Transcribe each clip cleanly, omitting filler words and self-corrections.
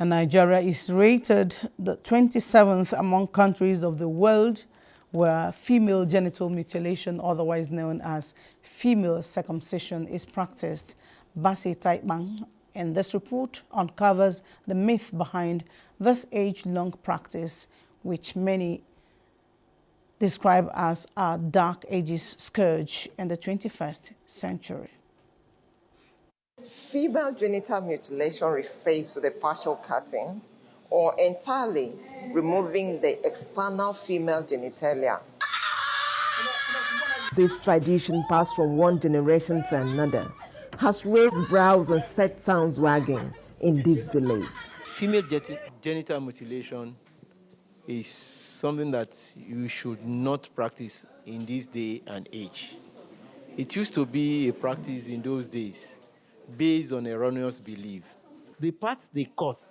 And Nigeria is rated the 27th among countries of the world where female genital mutilation, otherwise known as female circumcision, is practiced. Basi Taipang in this report uncovers the myth behind this age-long practice, which many describe as a dark ages scourge in the 21st century. Female genital mutilation refers to the partial cutting or entirely removing the external female genitalia. This tradition, passed from one generation to another, has raised brows and set sounds wagging in this village. Female genital mutilation is something that you should not practice in this day and age. It used to be a practice in those days based on erroneous belief. The part they cut,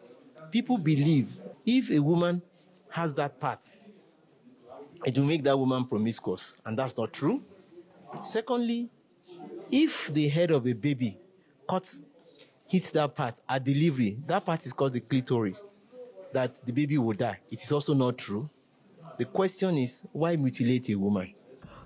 people believe if a woman has that part, it will make that woman promiscuous, and that's not true. Secondly, if the head of a baby hits that part at delivery, that part is called the clitoris, that the baby will die. It is also not true. The question is, why mutilate a woman?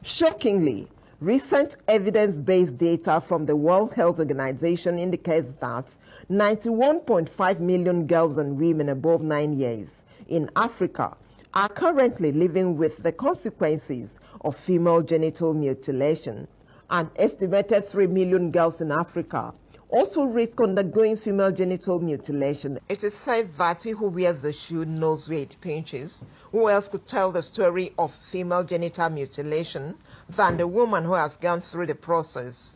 Shockingly, recent evidence-based data from the World Health Organization indicates that 91.5 million girls and women above 9 years in Africa are currently living with the consequences of female genital mutilation. An estimated 3 million girls in Africa also risk undergoing female genital mutilation. It is said that he who wears the shoe knows where it pinches. Who else could tell the story of female genital mutilation than the woman who has gone through the process?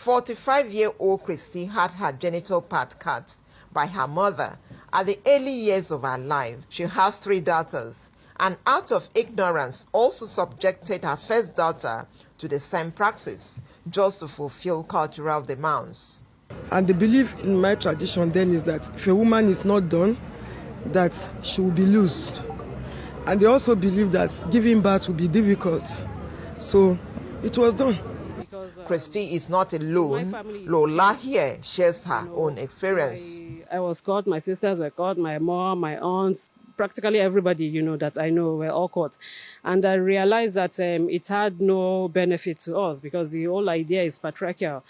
45-year-old Christy had her genital part cut by her mother at the early years of her life. She has 3 daughters, and out of ignorance also subjected her first daughter to the same practice just to fulfill cultural demands. And the belief in my tradition then is that if a woman is not done, that she will be loosed. And they also believe that giving birth will be difficult. So it was done. Christy is not alone. Lola here shares her own experience. I was caught, my sisters were caught, my mom, my aunts, practically everybody, that I know were all caught. And I realized that it had no benefit to us because the whole idea is patriarchal.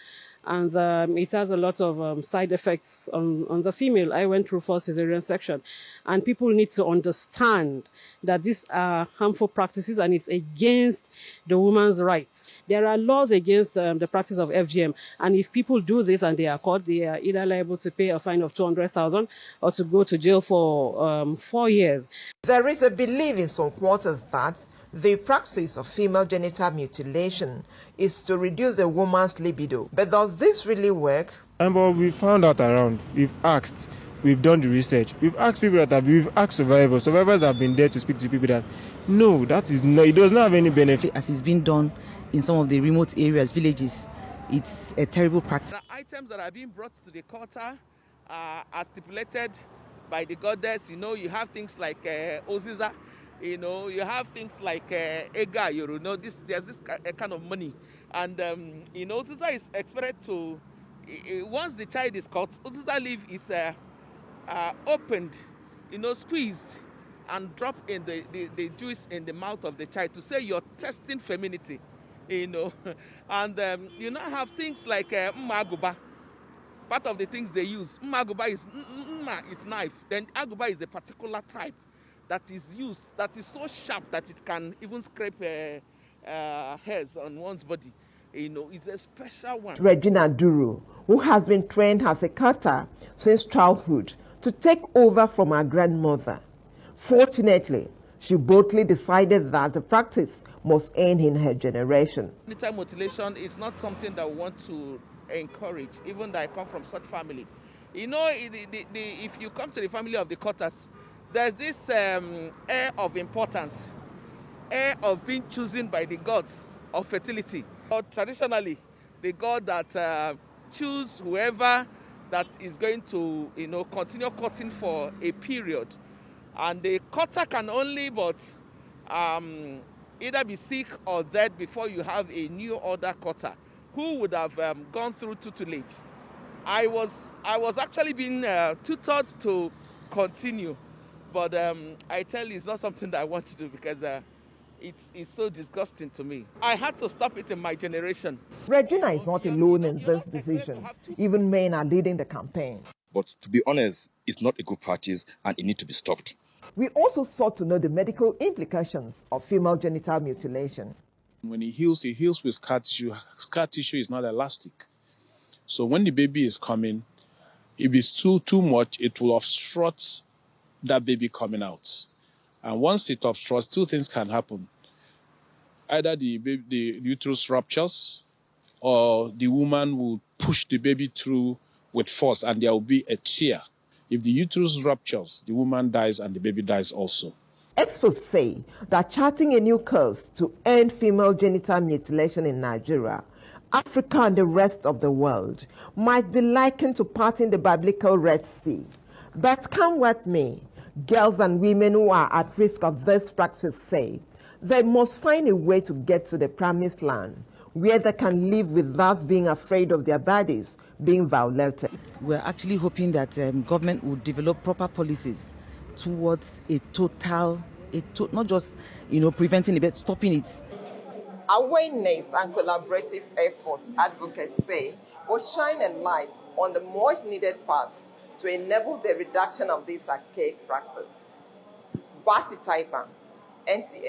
And it has a lot of side effects on the female. I went through forced cesarean section, and people need to understand that these are harmful practices and it's against the woman's rights. There are laws against the practice of FGM, and if people do this and they are caught, they are either liable to pay a fine of 200,000 or to go to jail for 4 years. There is a belief in some quarters that the practice of female genital mutilation is to reduce a woman's libido. But does this really work? But we found out around, we've asked, we've done the research, we've asked people we've asked survivors. Survivors have been there to speak to people that, no, that is no, it does not have any benefit. As it's been done in some of the remote areas, villages, it's a terrible practice. The items that are being brought to the altar are stipulated by the goddess. You have things like Oziza. You have things like Ega, there's this kind of money. And, Uziza is expected to, once the child is cut, Uziza leaf is opened, squeezed and dropped in the juice in the mouth of the child to say you're testing femininity, And, you now have things like Mmaguba. Part of the things they use, Mmaguba is knife. Then Aguba is a particular type that is used, that is so sharp that it can even scrape hairs on one's body. It's a special one. Regina Duru, who has been trained as a cutter since childhood, to take over from her grandmother. Fortunately, she boldly decided that the practice must end in her generation. Genital mutilation is not something that we want to encourage, even though I come from such family. If you come to the family of the cutters, there's this air of importance, air of being chosen by the gods of fertility. Traditionally, the god that choose whoever that is going to, continue cutting for a period. And the cutter can only either be sick or dead before you have a new order cutter who would have gone through tutelage. I was actually being tutored to continue. But I tell you, it's not something that I want to do because it's so disgusting to me. I had to stop it in my generation. Regina is not alone in this decision. Even men are leading the campaign. But to be honest, it's not a good practice and it needs to be stopped. We also sought to know the medical implications of female genital mutilation. When he heals with scar tissue. Scar tissue is not elastic. So when the baby is coming, if it's too much, it will obstruct that baby coming out. And once it obstructs, two things can happen. Either the uterus ruptures, or the woman will push the baby through with force and there will be a tear. If the uterus ruptures, the woman dies and the baby dies also. Experts say that charting a new course to end female genital mutilation in Nigeria, Africa and the rest of the world might be likened to parting the biblical Red Sea. But come what may, girls and women who are at risk of this practice say they must find a way to get to the promised land where they can live without being afraid of their bodies being violated. We're actually hoping that government will develop proper policies towards not just preventing it, but stopping it. Awareness and collaborative efforts, advocates say, will shine a light on the much needed path to enable the reduction of this archaic practice. Basi Taiban, NTN.